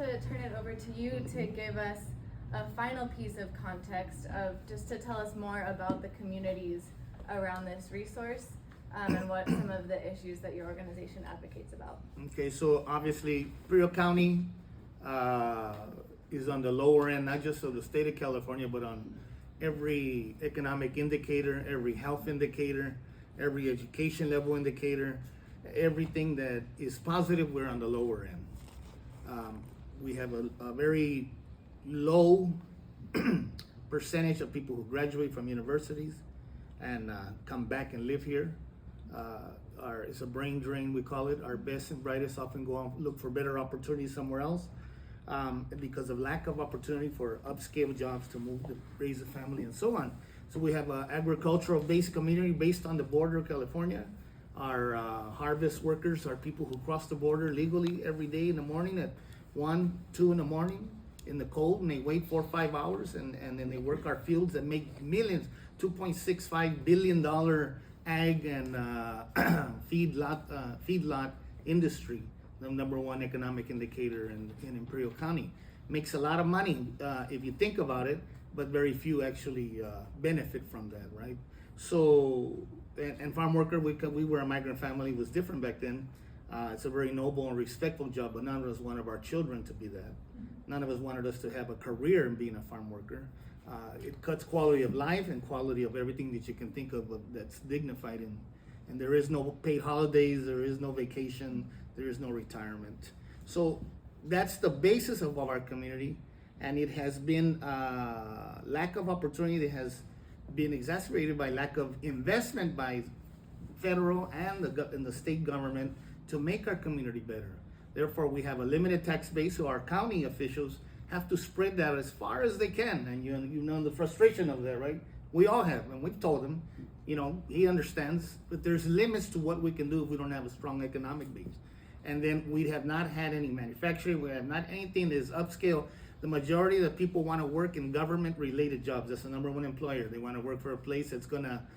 to turn it over to you to give us a final piece of context of just to tell us more about the communities around this resource and what some of the issues that your organization advocates about. Okay, so obviously Imperial County is on the lower end, not just of the state of California, but on every economic indicator, every health indicator, every education level indicator, everything that is positive, we're on the lower end. We have a very low percentage of people who graduate from universities and come back and live here. It's a brain drain, we call it. Our best and brightest often go on look for better opportunities somewhere else because of lack of opportunity for upscale jobs to move to raise a family and so on. So we have an agricultural based community based on the border of California. Our harvest workers are people who cross the border legally every day in the morning at 1, 2 in the morning in the cold, and they wait 4 or 5 hours, and then they work our fields that make millions, $2.65 billion ag and feedlot industry, the number one economic indicator in Imperial County. Makes a lot of money if you think about it, but very few actually benefit from that, right? So, and farm worker, we were a migrant family, was different back then. It's a very noble and respectful job, but none of us wanted our children to be that. None of us wanted us to have a career in being a farm worker. It cuts quality of life and quality of everything that you can think of that's dignified, and there is no paid holidays, there is no vacation, there is no retirement. So that's the basis of our community, and it has been lack of opportunity that has been exacerbated by lack of investment by federal and the state government to make our community better. Therefore, we have a limited tax base, so our county officials have to spread that as far as they can. And you know the frustration of that, right? We all have, and we've told him, he understands, but there's limits to what we can do if we don't have a strong economic base. And then we have not had any manufacturing, we have not anything that is upscale. The majority of the people want to work in government-related jobs. That's the number one employer. They want to work for a place that's gonna,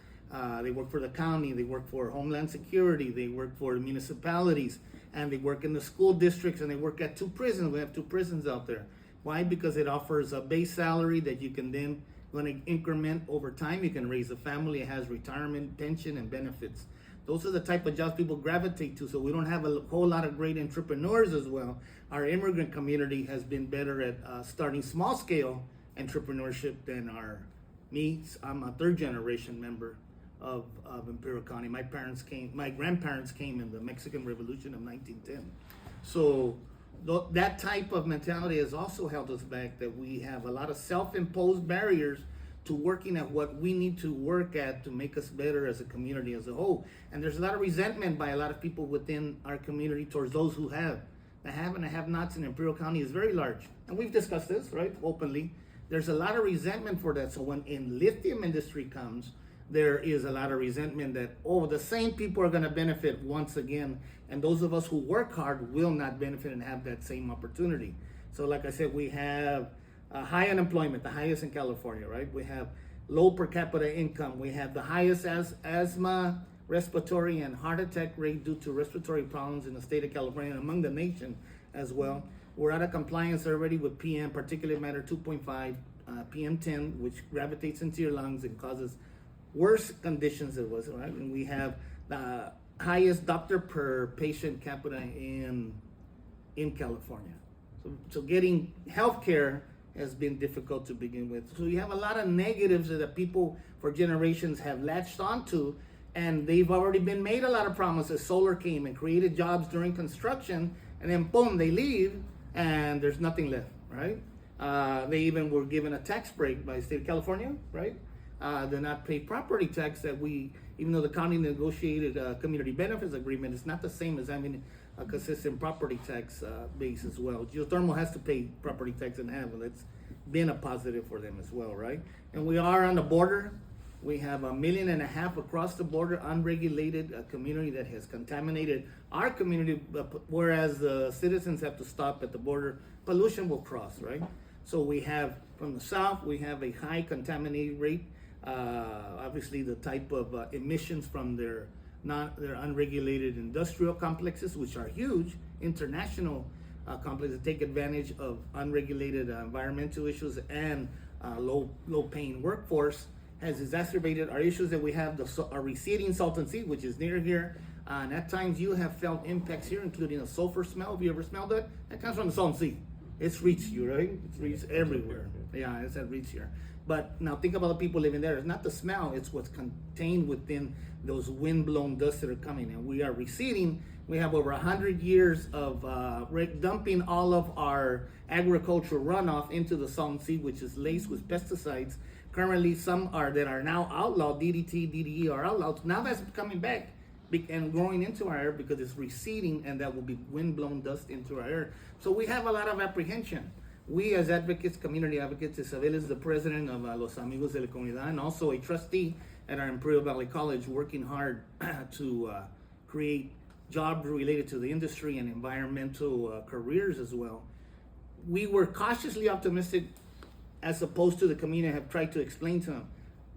they work for the county, they work for Homeland Security, they work for municipalities, and they work in the school districts, and they work at 2 prisons. We have 2 prisons out there. Why? Because it offers a base salary that you can then, when it increment over time, you can raise a family. It has retirement, pension, and benefits. Those are the type of jobs people gravitate to. So we don't have a whole lot of great entrepreneurs as well. Our immigrant community has been better at starting small scale entrepreneurship than I'm a 3rd generation member of Imperial County. My grandparents came in the Mexican Revolution of 1910. So that type of mentality has also held us back, that we have a lot of self-imposed barriers to working at what we need to work at to make us better as a community as a whole. And there's a lot of resentment by a lot of people within our community towards those who have. The have and the have-nots in Imperial County is very large. And we've discussed this, right, openly. There's a lot of resentment for that. So when in lithium industry comes, there is a lot of resentment that, the same people are gonna benefit once again, and those of us who work hard will not benefit and have that same opportunity. So like I said, we have high unemployment, the highest in California, right? We have low per capita income. We have the highest asthma, respiratory, and heart attack rate due to respiratory problems in the state of California and among the nation as well. We're out of compliance already with PM, particulate matter 2.5, PM10, which gravitates into your lungs and causes worse conditions it was, right? And we have the highest doctor per patient capita in California. So getting healthcare has been difficult to begin with. So you have a lot of negatives that people for generations have latched onto, and they've already been made a lot of promises. Solar came and created jobs during construction, and then boom, they leave, and there's nothing left, right? They even were given a tax break by the state of California, right? They're not pay property tax that even though the county negotiated a community benefits agreement, it's not the same as having a consistent property tax base as well. Geothermal has to pay property tax and have, that's been a positive for them as well, right? And we are on the border. We have 1.5 million across the border, unregulated community that has contaminated our community, whereas the citizens have to stop at the border. Pollution will cross, right? So we have, from the south, we have a high contaminated rate. Obviously the type of emissions from their unregulated industrial complexes, which are huge, international complex that take advantage of unregulated environmental issues and low paying workforce has exacerbated our issues that we have our receding Salton Sea, which is near here. And at times you have felt impacts here, including a sulfur smell. Have you ever smelled that? That comes from the Salton Sea. It's reached you, right? It's reached everywhere. Yeah, it's at reach here. But now think about the people living there. It's not the smell, it's what's contained within those wind-blown dusts that are coming. And we are receding. We have over 100 years of dumping all of our agricultural runoff into the Salton Sea, which is laced with pesticides. Currently, some that are now outlawed, DDT, DDE are outlawed. Now that's coming back and growing into our air because it's receding, and that will be wind-blown dust into our air. So we have a lot of apprehension. We as advocates, community advocates, Isabel is the president of Los Amigos de la Comunidad and also a trustee at our Imperial Valley College, working hard to create jobs related to the industry and environmental careers as well. We were cautiously optimistic, as opposed to the community have tried to explain to them.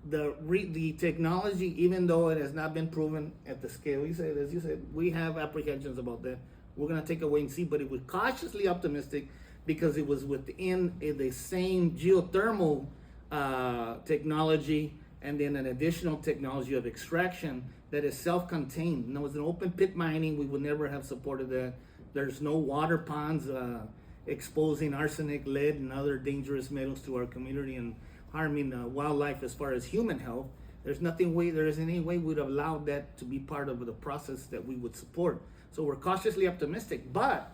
The technology, even though it has not been proven at the scale you said, as you said, we have apprehensions about that. We're gonna take a wait and see, but it was cautiously optimistic because it was within the same geothermal technology and then an additional technology of extraction that is self-contained. No, it's an open pit mining. We would never have supported that. There's no water ponds exposing arsenic, lead, and other dangerous metals to our community and harming wildlife as far as human health. There isn't any way we'd allow that to be part of the process that we would support. So we're cautiously optimistic, but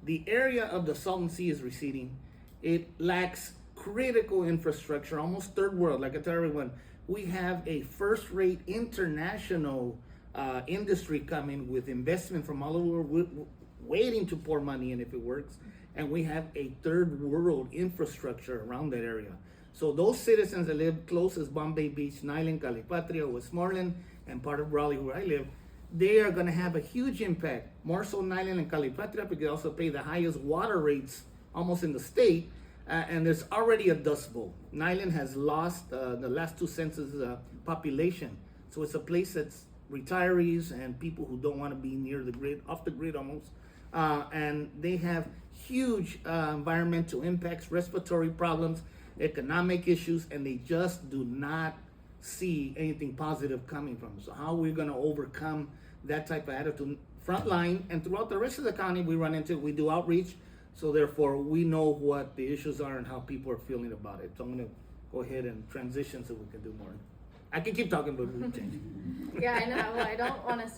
the area of the Salton Sea is receding. It lacks critical infrastructure, almost third world. Like I tell everyone, we have a first-rate international industry coming with investment from all over, waiting to pour money in if it works. And we have a third world infrastructure around that area. So those citizens that live close as Bombay Beach, Nyland, Calipatria, Westmoreland, and part of Raleigh where I live, they are gonna have a huge impact. More so Nyland and Calipatria because they also pay the highest water rates almost in the state. And there's already a dust bowl. Nyland has lost the last two census population. So it's a place that's retirees and people who don't wanna be near the grid, off the grid almost. And they have huge environmental impacts, respiratory problems, economic issues, and they just do not see anything positive coming from it. So how are we gonna overcome that type of attitude? Frontline and throughout the rest of the county, we do outreach, so therefore we know what the issues are and how people are feeling about it. So I'm gonna go ahead and transition so we can do more. I can keep talking, but we'll change. Yeah, I know. Well, I don't want to stop.